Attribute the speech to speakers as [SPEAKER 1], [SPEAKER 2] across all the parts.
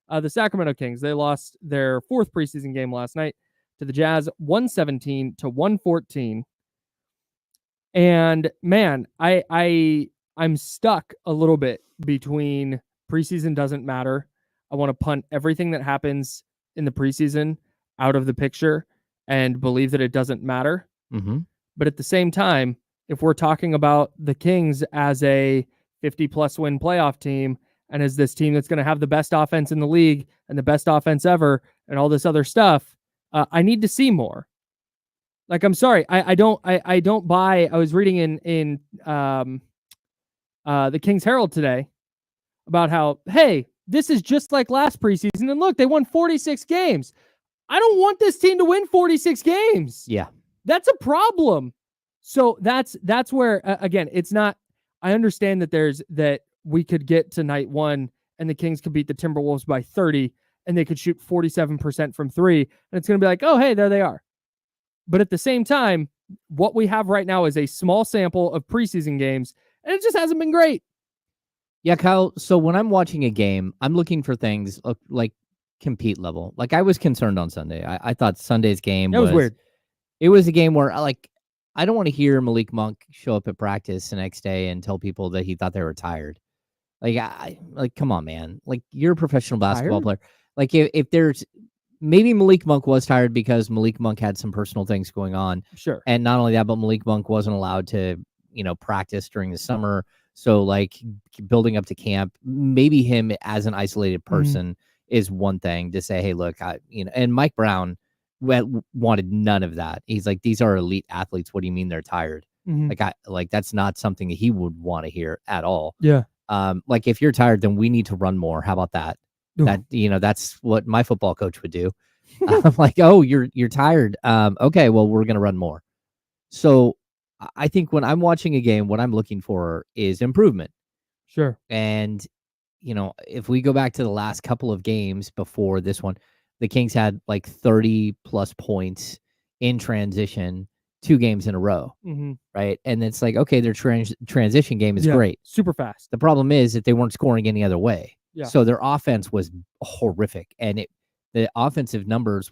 [SPEAKER 1] The Sacramento Kings, they lost their 4th preseason game last night to the Jazz, 117-114. And man, I'm stuck a little bit between preseason doesn't matter. I want to punt everything that happens in the preseason out of the picture and believe that it doesn't matter.
[SPEAKER 2] Mm-hmm.
[SPEAKER 1] But at the same time, if we're talking about the Kings as a 50-plus win playoff team and as this team that's going to have the best offense in the league and the best offense ever and all this other stuff, I need to see more. Like, I'm sorry, I don't buy. I was reading in the Kings Herald today about how, hey, this is just like last preseason, and look, they won 46 games. I don't want this team to win 46 games.
[SPEAKER 2] Yeah,
[SPEAKER 1] that's a problem. So that's where again, it's not. I understand that we could get to night 1 and the Kings could beat the Timberwolves by 30, and they could shoot 47% from 3, and it's going to be like, oh, hey, there they are. But at the same time, what we have right now is a small sample of preseason games, and it just hasn't been great.
[SPEAKER 2] Yeah, Kyle, so when I'm watching a game, I'm looking for things like compete level. Like, I was concerned on Sunday. I thought Sunday's game
[SPEAKER 1] was weird.
[SPEAKER 2] It was a game where, I don't want to hear Malik Monk show up at practice the next day and tell people that he thought they were tired. Come on, man. Like, you're a professional basketball player. Like, if there's... Maybe Malik Monk was tired because Malik Monk had some personal things going on.
[SPEAKER 1] Sure.
[SPEAKER 2] And not only that, but Malik Monk wasn't allowed to, practice during the summer. So, building up to camp, maybe him as an isolated person is one thing to say, hey, look, and Mike Brown wanted none of that. He's like, these are elite athletes. What do you mean they're tired?
[SPEAKER 1] Mm-hmm.
[SPEAKER 2] That's not something that he would want to hear at all.
[SPEAKER 1] Yeah.
[SPEAKER 2] If you're tired, then we need to run more. How about that? That, that's what my football coach would do. I'm like, oh, you're tired. Okay, well, we're going to run more. So I think when I'm watching a game, what I'm looking for is improvement.
[SPEAKER 1] Sure.
[SPEAKER 2] And, if we go back to the last couple of games before this one, the Kings had 30 plus points in transition 2 games in a row.
[SPEAKER 1] Mm-hmm.
[SPEAKER 2] Right. And it's like, okay, their transition game is great.
[SPEAKER 1] Super fast.
[SPEAKER 2] The problem is that they weren't scoring any other way.
[SPEAKER 1] Yeah.
[SPEAKER 2] So their offense was horrific, and the offensive numbers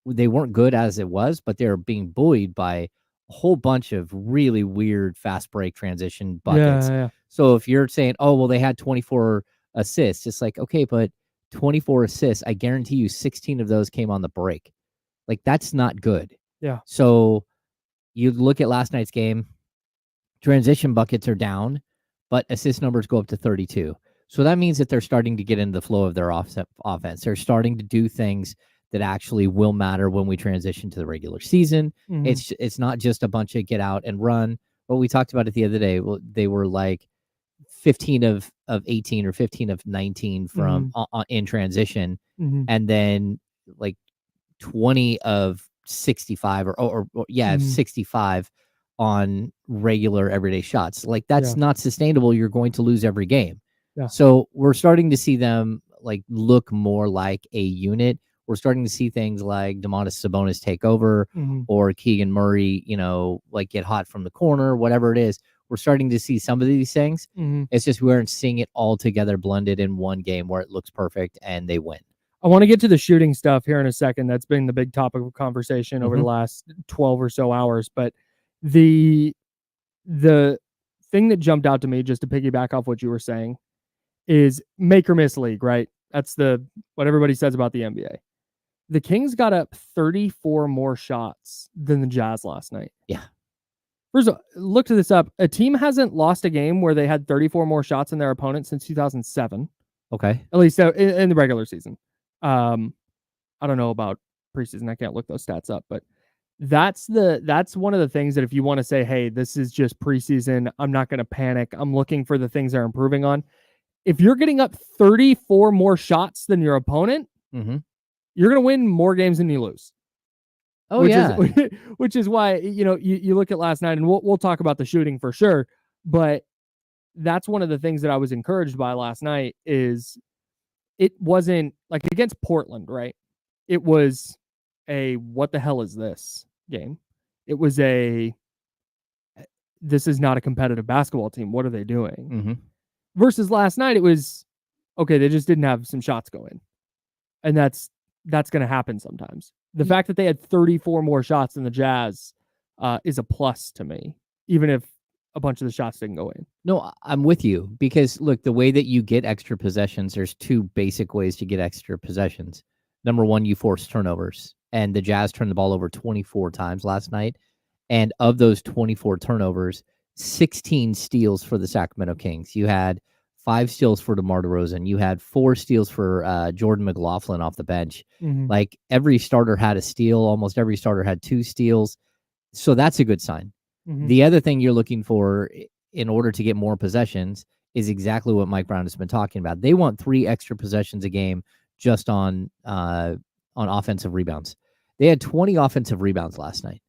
[SPEAKER 2] they weren't good as it was, but they were being buoyed by a whole bunch of really weird fast break transition buckets.
[SPEAKER 1] Yeah.
[SPEAKER 2] So if you're saying, oh, well, they had 24 assists, it's like, okay, but 24 assists, I guarantee you 16 of those came on the break. That's not good.
[SPEAKER 1] Yeah.
[SPEAKER 2] So you look at last night's game, transition buckets are down, but assist numbers go up to 32. So that means that they're starting to get into the flow of their offense. They're starting to do things that actually will matter when we transition to the regular season.
[SPEAKER 1] Mm-hmm.
[SPEAKER 2] It's not just a bunch of get out and run. What we talked about it the other day, they were 15 of 18 or 15 of 19 from in transition, and then 20 of 65 or 65 on regular everyday shots. That's not sustainable. You're going to lose every game.
[SPEAKER 1] Yeah.
[SPEAKER 2] So we're starting to see them look more like a unit. We're starting to see things like Domantas Sabonis take over, or Keegan Murray, get hot from the corner, whatever it is. We're starting to see some of these things. It's just we aren't seeing it all together blended in one game where it looks perfect and they win.
[SPEAKER 1] I want to get to the shooting stuff here in a second. That's been the big topic of conversation over the last 12 or so hours. But the thing that jumped out to me, just to piggyback off what you were saying, is make or miss league, right? That's what everybody says about the NBA. The Kings got up 34 more shots than the Jazz last night.
[SPEAKER 2] Yeah.
[SPEAKER 1] First of all, looked this up. A team hasn't lost a game where they had 34 more shots than their opponent since 2007.
[SPEAKER 2] Okay.
[SPEAKER 1] At least in the regular season. I don't know about preseason. I can't look those stats up, but that's one of the things that if you want to say, hey, this is just preseason, I'm not going to panic. I'm looking for the things they're improving on. If you're getting up 34 more shots than your opponent, you're going to win more games than you lose.
[SPEAKER 2] Oh,
[SPEAKER 1] which is why, you look at last night, and we'll talk about the shooting for sure, but that's one of the things that I was encouraged by last night is it wasn't against Portland, right? It was a what the hell is this game? It was this is not a competitive basketball team. What are they doing? Versus last night, it was, okay, they just didn't have some shots going. And that's going to happen sometimes. The fact that they had 34 more shots than the Jazz is a plus to me, even if a bunch of the shots didn't go in.
[SPEAKER 2] No, I'm with you because look, the way that you get extra possessions, there's two basic ways to get extra possessions. Number one, you force turnovers, and the Jazz turned the ball over 24 times last night. And of those 24 turnovers, 16 steals for the Sacramento Kings. You had 5 steals for DeMar DeRozan. You had 4 steals for Jordan McLaughlin off the bench. Like every starter had a steal. Almost every starter had 2 steals. So that's a good sign. The other thing you're looking for in order to get more possessions is exactly what Mike Brown has been talking about. They want 3 extra possessions a game just on offensive rebounds. They had 20 offensive rebounds last night.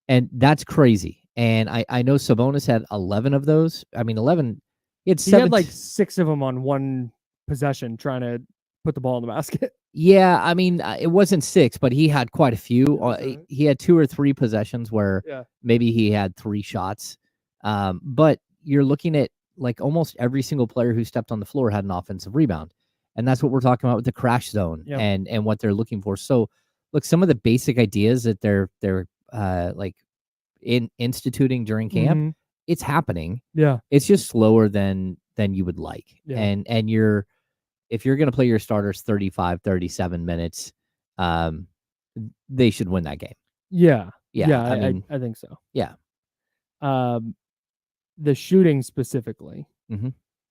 [SPEAKER 2] And that's crazy. And I know Sabonis had 11 of those. I mean, 11. He
[SPEAKER 1] had like 6 of them on one possession trying to put the ball in the basket.
[SPEAKER 2] Yeah, I mean, it wasn't 6, but he had quite a few. He had 2 or 3 possessions where maybe he had 3 shots. But you're looking at like almost every single player who stepped on the floor had an offensive rebound. And that's what we're talking about with the crash zone and what they're looking for. So, look, some of the basic ideas that they're like instituting during camp, it's happening.
[SPEAKER 1] Yeah.
[SPEAKER 2] It's just slower than you would like.
[SPEAKER 1] Yeah.
[SPEAKER 2] And if you're going to play your starters 35, 37 minutes, they should win that game.
[SPEAKER 1] Yeah.
[SPEAKER 2] Yeah.
[SPEAKER 1] I think so.
[SPEAKER 2] Yeah.
[SPEAKER 1] The shooting specifically.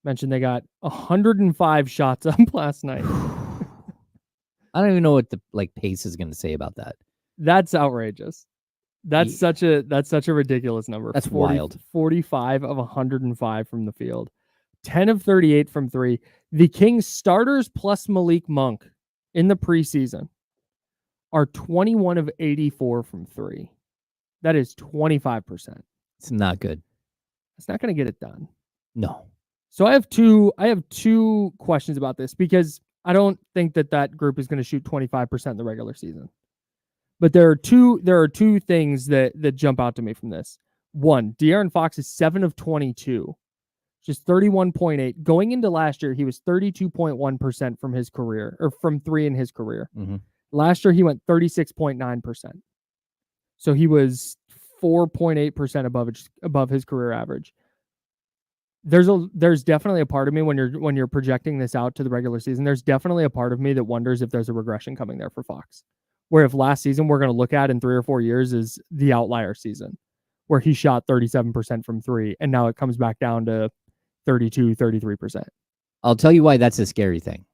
[SPEAKER 1] Mentioned they got 105 shots up last night.
[SPEAKER 2] I don't even know what the pace is going to say about that.
[SPEAKER 1] That's outrageous. That's such a ridiculous number.
[SPEAKER 2] That's wild.
[SPEAKER 1] 45 of 105 from the field. 10 of 38 from 3. The Kings starters plus Malik Monk in the preseason are 21 of 84 from 3. That is 25%.
[SPEAKER 2] It's not good.
[SPEAKER 1] It's not going to get it done.
[SPEAKER 2] No.
[SPEAKER 1] So I have two questions about this because I don't think that group is going to shoot 25% in the regular season. But there are two things that jump out to me from this. One, De'Aaron Fox is 7 of 22. Just 31.8. Going into last year, he was 32.1% from his career, or from 3 in his career. Last year, he went 36.9%. So he was 4.8% above his career average. There's definitely a part of me when you're projecting this out to the regular season, there's definitely a part of me that wonders if there's a regression coming there for Fox. Where if last season we're going to look at in 3 or 4 years is the outlier season, where he shot 37% from 3, and now it comes back down to 32, 33%.
[SPEAKER 2] I'll tell you why that's a scary thing.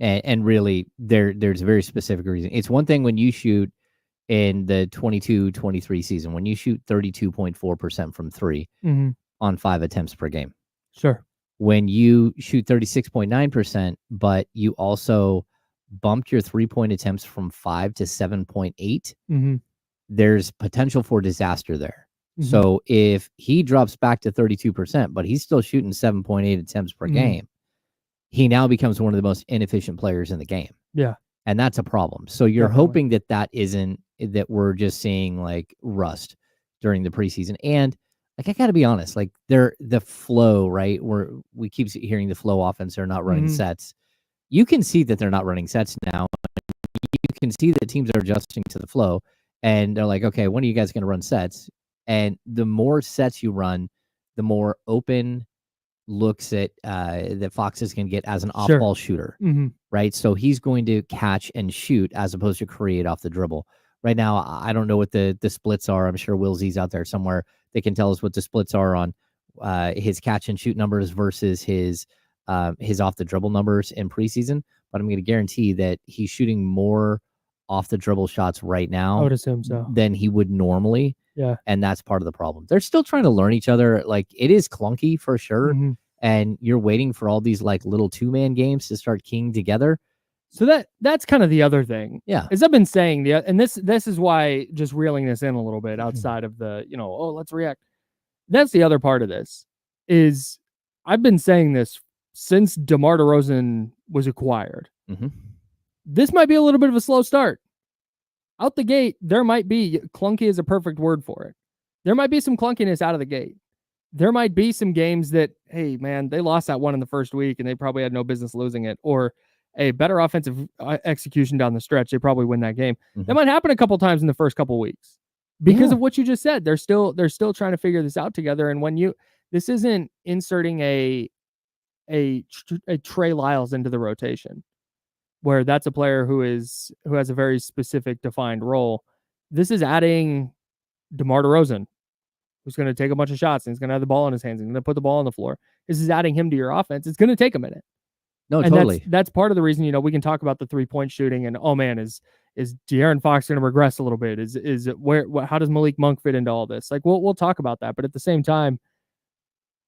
[SPEAKER 2] And really, there's a very specific reason. It's one thing when you shoot in the 22-23 season, when you shoot 32.4% from 3 on 5 attempts per game.
[SPEAKER 1] Sure.
[SPEAKER 2] When you shoot 36.9%, but you also bumped your 3-point attempts from 5 to 7.8, there's potential for disaster there. So if he drops back to 32%, but he's still shooting 7.8 attempts per game, he now becomes one of the most inefficient players in the game.
[SPEAKER 1] Yeah.
[SPEAKER 2] And that's a problem. So you're hoping that isn't, that we're just seeing like rust during the preseason. And like, I got to be honest, like the flow, right? We keep hearing the flow offense, they're not running sets. You can see that they're not running sets now. You can see that teams are adjusting to the flow and they're like, okay, when are you guys going to run sets? And the more sets you run, the more open looks at that Fox is going to get as an off-ball shooter, right? So he's going to catch and shoot as opposed to create off the dribble. Right now, I don't know what the splits are. I'm sure Will Z's out there somewhere. They can tell us what the splits are on his catch and shoot numbers versus his off the dribble numbers in preseason. But I'm going to guarantee that he's shooting more off the dribble shots right now,
[SPEAKER 1] I would assume so,
[SPEAKER 2] than he would normally.
[SPEAKER 1] Yeah.
[SPEAKER 2] And that's part of the problem. They're still trying to learn each other. Like, it is clunky for sure. And you're waiting for all these like little 2-man games to start keying together.
[SPEAKER 1] So that's kind of the other thing.
[SPEAKER 2] Yeah.
[SPEAKER 1] As I've been saying, and this is why, just reeling this in a little bit outside of the, let's react. That's the other part of this is I've been saying this since DeMar DeRozan was acquired. This might be a little bit of a slow start. Out the gate, there might be, clunky is a perfect word for it. There might be some clunkiness out of the gate. There might be some games that, hey, man, they lost that one in the first week and they probably had no business losing it. Or, a better offensive execution down the stretch, they probably win that game.
[SPEAKER 2] Mm-hmm.
[SPEAKER 1] That might happen a couple times in the first couple weeks because of what you just said. They're still trying to figure this out together. And when this isn't inserting a Trey Lyles into the rotation, where that's a player who has a very specific defined role. This is adding DeMar DeRozan, who's going to take a bunch of shots and he's going to have the ball in his hands and going to put the ball on the floor. This is adding him to your offense. It's going to take a minute.
[SPEAKER 2] No,
[SPEAKER 1] and
[SPEAKER 2] totally.
[SPEAKER 1] That's part of the reason, we can talk about the 3-point shooting and, oh man, is De'Aaron Fox going to regress a little bit? How does Malik Monk fit into all this? Like, we'll talk about that. But at the same time,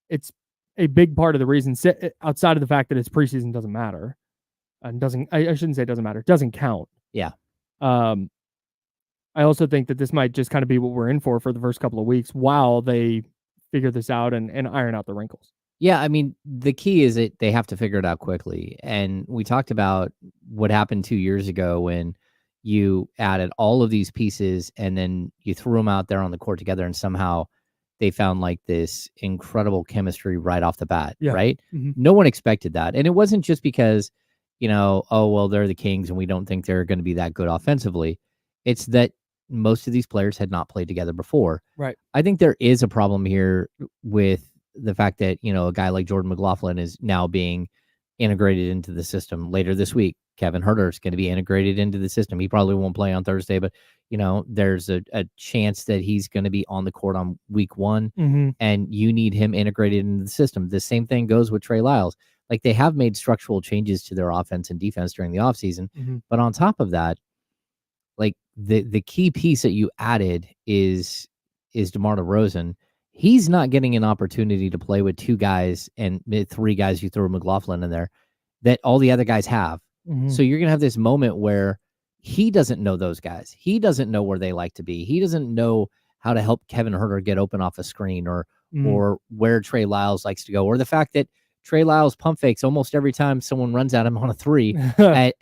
[SPEAKER 1] it's a big part of the reason, outside of the fact that it's preseason, doesn't matter. And I shouldn't say it doesn't matter. It doesn't count.
[SPEAKER 2] Yeah.
[SPEAKER 1] I also think that this might just kind of be what we're in for the first couple of weeks while they figure this out and iron out the wrinkles.
[SPEAKER 2] Yeah, I mean, the key is that they have to figure it out quickly. And we talked about what happened 2 years ago when you added all of these pieces and then you threw them out there on the court together and somehow they found like this incredible chemistry right off the bat, right? Mm-hmm. No one expected that. And it wasn't just because, oh, well, they're the Kings and we don't think they're going to be that good offensively. It's that most of these players had not played together before.
[SPEAKER 1] Right.
[SPEAKER 2] I think there is a problem here with the fact that, a guy like Jordan McLaughlin is now being integrated into the system. Later this week, Kevin Huerter is going to be integrated into the system. He probably won't play on Thursday, but, there's a chance that he's going to be on the court on week 1,
[SPEAKER 1] mm-hmm.
[SPEAKER 2] and you need him integrated into the system. The same thing goes with Trey Lyles. Like, they have made structural changes to their offense and defense during the offseason,
[SPEAKER 1] mm-hmm.
[SPEAKER 2] but on top of that, like, the key piece that you added is DeMar DeRozan. He's not getting an opportunity to play with 2 guys and 3 guys. You throw McLaughlin in there that all the other guys have.
[SPEAKER 1] Mm-hmm.
[SPEAKER 2] So you're going to have this moment where he doesn't know those guys. He doesn't know where they like to be. He doesn't know how to help Kevin Huerter get open off a screen or where Trey Lyles likes to go, or the fact that Trey Lyles pump fakes almost every time someone runs at him on a 3.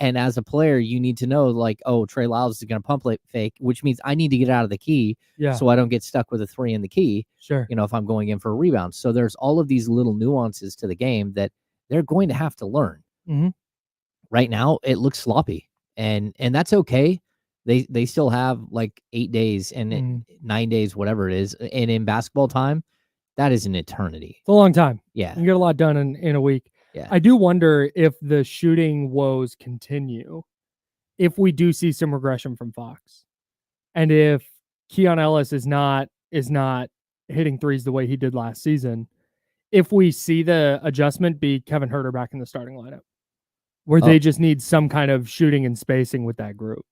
[SPEAKER 2] and as a player, you need to know, like, oh, Trey Lyles is going to pump fake, which means I need to get out of the key so I don't get stuck with a 3 in the key,
[SPEAKER 1] sure.
[SPEAKER 2] If I'm going in for a rebound. So there's all of these little nuances to the game that they're going to have to learn.
[SPEAKER 1] Mm-hmm.
[SPEAKER 2] Right now, it looks sloppy, and that's okay. They still have like 8 days and 9 days, whatever it is. And in basketball time, that is an eternity.
[SPEAKER 1] It's a long time.
[SPEAKER 2] Yeah.
[SPEAKER 1] You get a lot done in a week.
[SPEAKER 2] Yeah.
[SPEAKER 1] I do wonder if the shooting woes continue, if we do see some regression from Fox, and if Keon Ellis is not hitting threes the way he did last season, if we see the adjustment be Kevin Huerter back in the starting lineup, where they just need some kind of shooting and spacing with that group.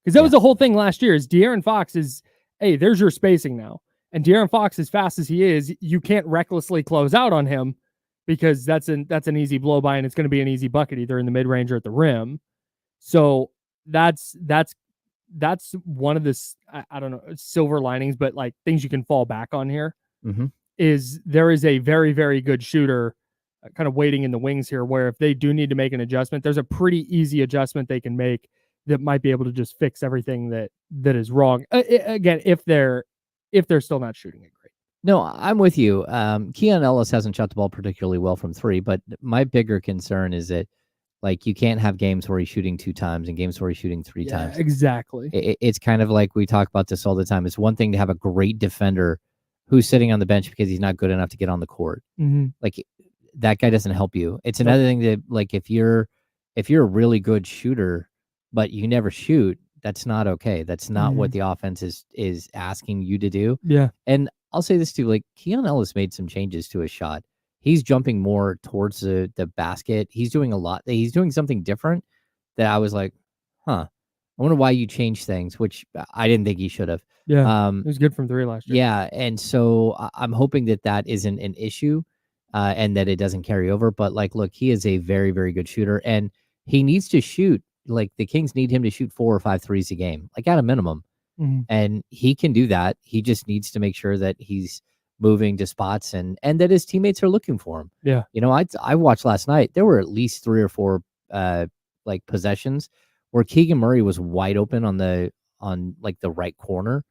[SPEAKER 1] Because that was the whole thing last year is De'Aaron Fox is, hey, there's your spacing now. And De'Aaron Fox, as fast as he is, you can't recklessly close out on him because that's an easy blow by and it's going to be an easy bucket either in the mid range or at the rim. So that's one of the I don't know, silver linings, but like things you can fall back on here is there is a very, very good shooter kind of waiting in the wings here, where if they do need to make an adjustment, there's a pretty easy adjustment they can make that might be able to just fix everything that is wrong. Again, if they're still not shooting it great.
[SPEAKER 2] No, I'm with you. Keon Ellis hasn't shot the ball particularly well from 3, but my bigger concern is that, like, you can't have games where he's shooting 2 times and games where he's shooting 3 times.
[SPEAKER 1] Exactly.
[SPEAKER 2] It's kind of like we talk about this all the time. It's one thing to have a great defender who's sitting on the bench because he's not good enough to get on the court.
[SPEAKER 1] Mm-hmm.
[SPEAKER 2] Like, that guy doesn't help you. It's another thing that, like, if you're a really good shooter, but you never shoot, that's not okay. That's not what the offense is asking you to do.
[SPEAKER 1] Yeah.
[SPEAKER 2] And I'll say this too, like, Keon Ellis made some changes to his shot. He's jumping more towards the basket. He's doing a lot. He's doing something different that I was like, I wonder why you changed things, which I didn't think he should have.
[SPEAKER 1] Yeah. It was good from 3 last year.
[SPEAKER 2] Yeah. And so I'm hoping that isn't an issue and that it doesn't carry over. But, like, look, he is a very, very good shooter, and he needs to shoot. Like, the Kings need him to shoot 4 or 5 threes a game, like, at a minimum. And he can do that. He just needs to make sure that he's moving to spots and that his teammates are looking for him.
[SPEAKER 1] Yeah.
[SPEAKER 2] I watched last night. There were at least 3 or 4 like possessions where Keegan Murray was wide open on like the right corner,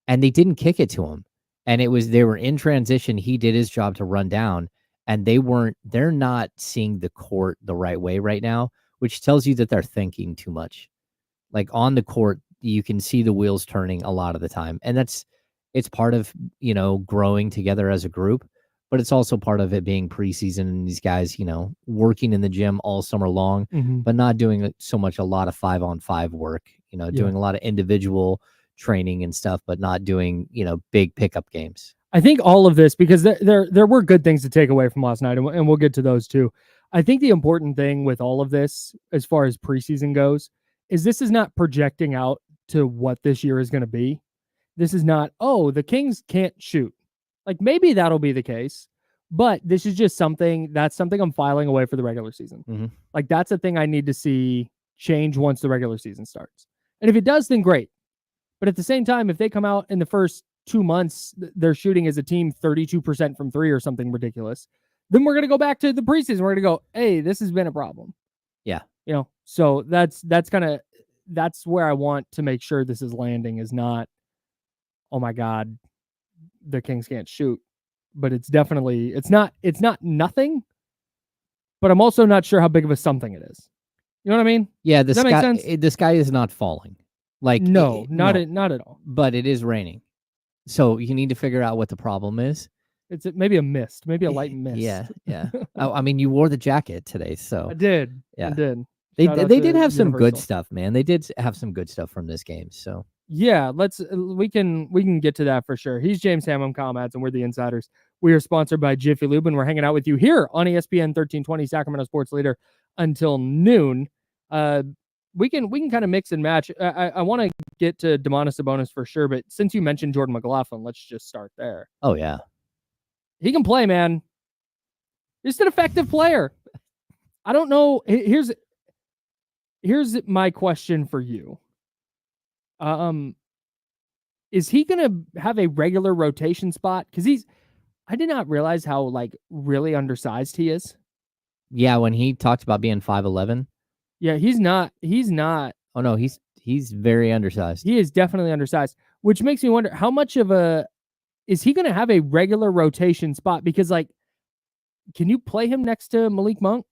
[SPEAKER 2] and they didn't kick it to him. And they were in transition. He did his job to run down, and they're not seeing the court the right way right now, which tells you that they're thinking too much. Like on the court, you can see the wheels turning a lot of the time. And it's part of, growing together as a group, but it's also part of it being preseason and these guys, working in the gym all summer long, but not doing a lot of 5-on-5 work, doing a lot of individual training and stuff, but not doing, big pickup games.
[SPEAKER 1] I think all of this, because there were good things to take away from last night, and we'll get to those too. I think the important thing with all of this, as far as preseason goes, is this is not projecting out to what this year is going to be. This is not, the Kings can't shoot. Like, maybe that'll be the case, but this is just something I'm filing away for the regular season.
[SPEAKER 2] Mm-hmm.
[SPEAKER 1] Like, that's a thing I need to see change once the regular season starts. And if it does, then great. But at the same time, if they come out in the first 2 months, they're shooting as a team 32% from three or something ridiculous, then we're going to go back to the preseason. We're going to go, hey, this has been a problem.
[SPEAKER 2] Yeah.
[SPEAKER 1] So that's where I want to make sure this is landing, is not, oh my God, the Kings can't shoot. But it's definitely, it's not nothing, but I'm also not sure how big of a something it is. You know what I mean?
[SPEAKER 2] Yeah.
[SPEAKER 1] Does that make sense?
[SPEAKER 2] The sky is not falling. Like,
[SPEAKER 1] no, not at all.
[SPEAKER 2] But it is raining. So you need to figure out what the problem is.
[SPEAKER 1] It's maybe a mist, maybe a light mist.
[SPEAKER 2] Yeah. I mean, you wore the jacket today, so
[SPEAKER 1] I did.
[SPEAKER 2] Yeah,
[SPEAKER 1] I did.
[SPEAKER 2] They did have some good
[SPEAKER 1] Universal.
[SPEAKER 2] stuff, man. They did have some good stuff from this game. So
[SPEAKER 1] yeah, we can get to that for sure. He's James Ham, I'm Kyle Madsen, we're the Insiders. We are sponsored by Jiffy Lube, and we're hanging out with you here on ESPN 1320, Sacramento Sports Leader, until noon. We can kind of mix and match. I want to get to Domantas Sabonis for sure, but since you mentioned Jordan McLaughlin, let's just start there.
[SPEAKER 2] Oh yeah,
[SPEAKER 1] he can play, man. Just an effective player. I don't know. Here's my question for you. Is he gonna have a regular rotation spot? Because I did not realize how really undersized he is.
[SPEAKER 2] Yeah, when he talked about being 5'11".
[SPEAKER 1] Yeah, he's not.
[SPEAKER 2] Oh no, he's very undersized.
[SPEAKER 1] He is definitely undersized, which makes me wonder how much of is he going to have a regular rotation spot? Because can you play him next to Malik Monk?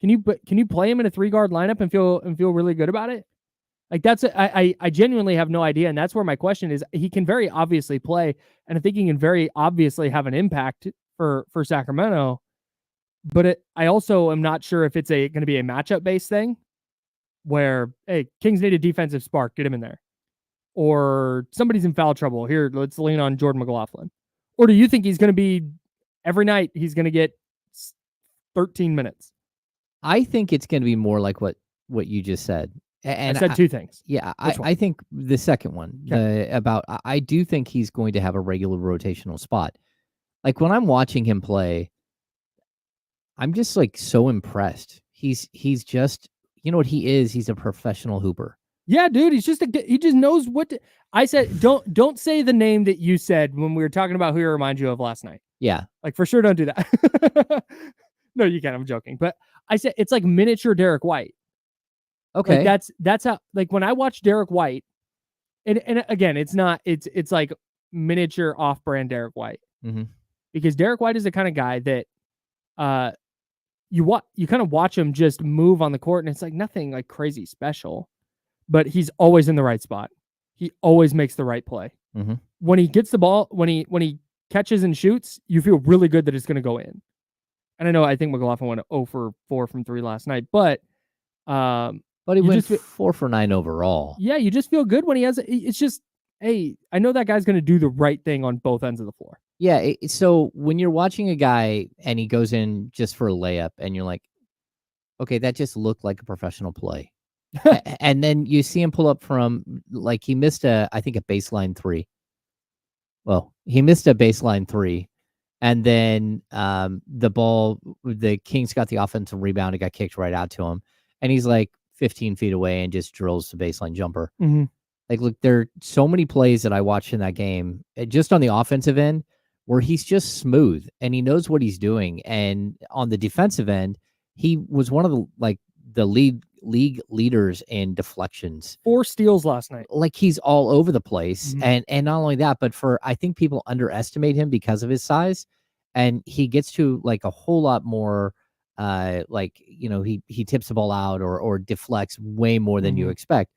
[SPEAKER 1] Can you play him in a 3-guard lineup and feel really good about it? I genuinely have no idea, and that's where my question is. He can very obviously play, and I think he can very obviously have an impact for Sacramento. But I also am not sure if it's going to be a matchup based thing where, hey, Kings need a defensive spark, get him in there. Or somebody's in foul trouble. Here, let's lean on Jordan McLaughlin. Or do you think he's going to be every night he's going to get 13 minutes?
[SPEAKER 2] I think it's going to be more like what you just said. And
[SPEAKER 1] I said two things.
[SPEAKER 2] Yeah, I think the second one,
[SPEAKER 1] okay.
[SPEAKER 2] I do think he's going to have a regular rotational spot. Like when I'm watching him play, I'm just so impressed. He's just, you know what he is? He's a professional hooper.
[SPEAKER 1] Yeah, dude, he just knows what to, I said. Don't say the name that you said when we were talking about who he reminds you of last night.
[SPEAKER 2] Yeah,
[SPEAKER 1] for sure, don't do that. No, you can't. I'm joking, but I said it's like miniature Derek White.
[SPEAKER 2] Okay,
[SPEAKER 1] that's how. When I watch Derek White, and again, it's not. It's like miniature off-brand Derek White, because Derek White is the kind of guy that, you kind of watch him just move on the court, and it's nothing crazy special, but he's always in the right spot. He always makes the right play. When he gets the ball, when he catches and shoots, you feel really good that it's going to go in. And I think McLaughlin went 0 for 4 from 3 last night, but
[SPEAKER 2] he went 4 for 9 overall.
[SPEAKER 1] Yeah, you just feel good when he has. It's just, hey, I know that guy's going to do the right thing on both ends of the floor.
[SPEAKER 2] Yeah, so when you're watching a guy and he goes in just for a layup and you're like, okay, that just looked like a professional play. And then you see him pull up from, he missed I think a baseline 3. Well, he missed a baseline 3. And then the Kings got the offensive rebound. It got kicked right out to him. And he's 15 feet away and just drills the baseline jumper. Look, there are so many plays that I watched in that game, just on the offensive end, where he's just smooth and he knows what he's doing. And on the defensive end, he was one of the league leaders in deflections.
[SPEAKER 1] 4 steals last night.
[SPEAKER 2] He's all over the place. And not only that, but I think people underestimate him because of his size. And he gets to a whole lot more like, he tips the ball out or deflects way more than you expect.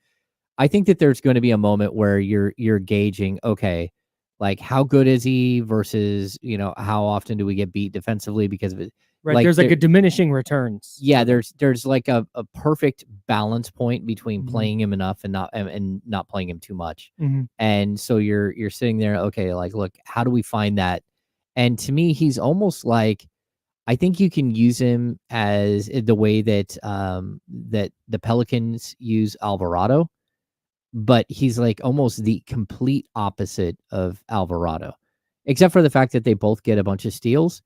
[SPEAKER 2] I think that there's going to be a moment where you're gauging, okay, like how good is he versus, how often do we get beat defensively because of it?
[SPEAKER 1] Right.
[SPEAKER 2] Like
[SPEAKER 1] there's like a diminishing returns.
[SPEAKER 2] Yeah, there's like a perfect balance point between
[SPEAKER 1] Mhm.
[SPEAKER 2] playing him enough and not playing him too much.
[SPEAKER 1] Mhm.
[SPEAKER 2] And so you're sitting there, okay, like, look, how do we find that? And to me, he's almost like, I think you can use him as the way that that the Pelicans use Alvarado, but he's like almost the complete opposite of Alvarado, except for the fact that they both get a bunch of steals.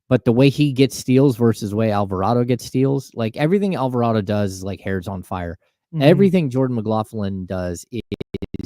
[SPEAKER 2] But the way he gets steals versus the way Alvarado gets steals, like everything Alvarado does is like hair's on fire.
[SPEAKER 1] Mhm.
[SPEAKER 2] Everything Jordan McLaughlin does is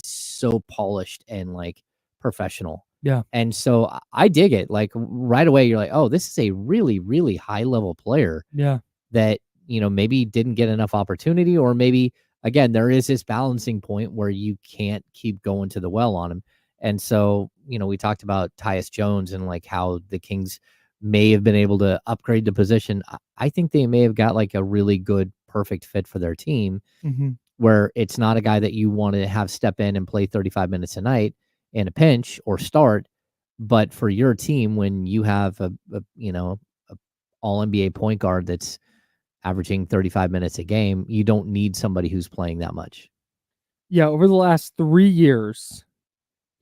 [SPEAKER 2] so polished and like professional.
[SPEAKER 1] Yeah.
[SPEAKER 2] And so I dig it. Like right away, you're like, oh, this is a really, really high level player
[SPEAKER 1] Yeah.
[SPEAKER 2] that, maybe didn't get enough opportunity, or maybe, again, there is this balancing point where you can't keep going to the well on him. And so, we talked about Tyus Jones and like how the Kings may have been able to upgrade the position. I think they may have got like a really good, perfect fit for their team,
[SPEAKER 1] Mhm.
[SPEAKER 2] where it's not a guy that you want to have step in and play 35 minutes a night in a pinch or start, but for your team, when you have a all NBA point guard that's averaging 35 minutes a game, you don't need somebody who's playing that much.
[SPEAKER 1] Yeah, over the last 3 years,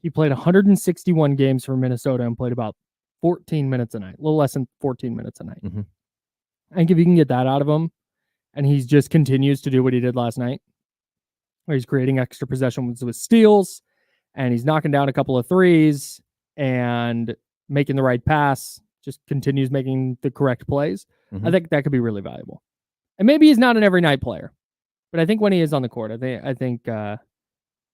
[SPEAKER 1] he played 161 games for Minnesota and played about 14 minutes a night, a little less than 14 minutes a night.
[SPEAKER 2] Mhm.
[SPEAKER 1] I think if you can get that out of him, and he just continues to do what he did last night, where he's creating extra possessions with steals, and he's knocking down a couple of threes and making the right pass, just continues making the correct plays, I think that could be really valuable. And maybe he's not an every night player, but I think when he is on the court, I think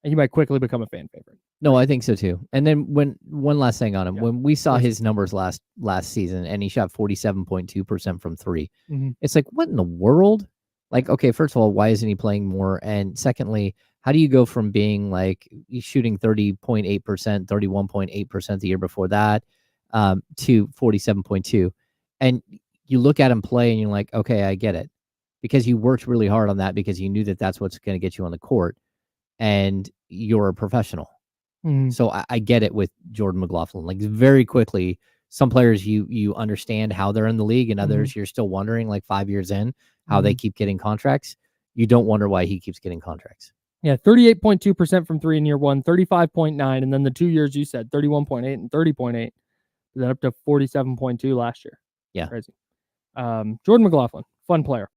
[SPEAKER 1] he might quickly become a fan favorite.
[SPEAKER 2] No, I think so too. And then one last thing on him, when we saw
[SPEAKER 1] Please.
[SPEAKER 2] his numbers last season and he shot 47.2% from 3,
[SPEAKER 1] Mhm.
[SPEAKER 2] it's like, what in the world? Like, okay, first of all, why isn't he playing more? And secondly, how do you go from being like he's shooting 30.8%, 31.8% the year before that, to 47.2? And you look at him play and you're like, okay, I get it, because you worked really hard on that because you knew that that's what's going to get you on the court, and you're a professional.
[SPEAKER 1] Mhm.
[SPEAKER 2] So I get it with Jordan McLaughlin. Like very quickly, some players you understand how they're in the league, and others you're still wondering, like 5 years in, how they keep getting contracts. You don't wonder why he keeps getting contracts.
[SPEAKER 1] Yeah, 38.2% from 3 in year 1, 35.9, and then the 2 years you said 31.8 and 30.8. Then up to 47.2 last year.
[SPEAKER 2] Yeah.
[SPEAKER 1] Crazy. Jordan McLaughlin, fun player.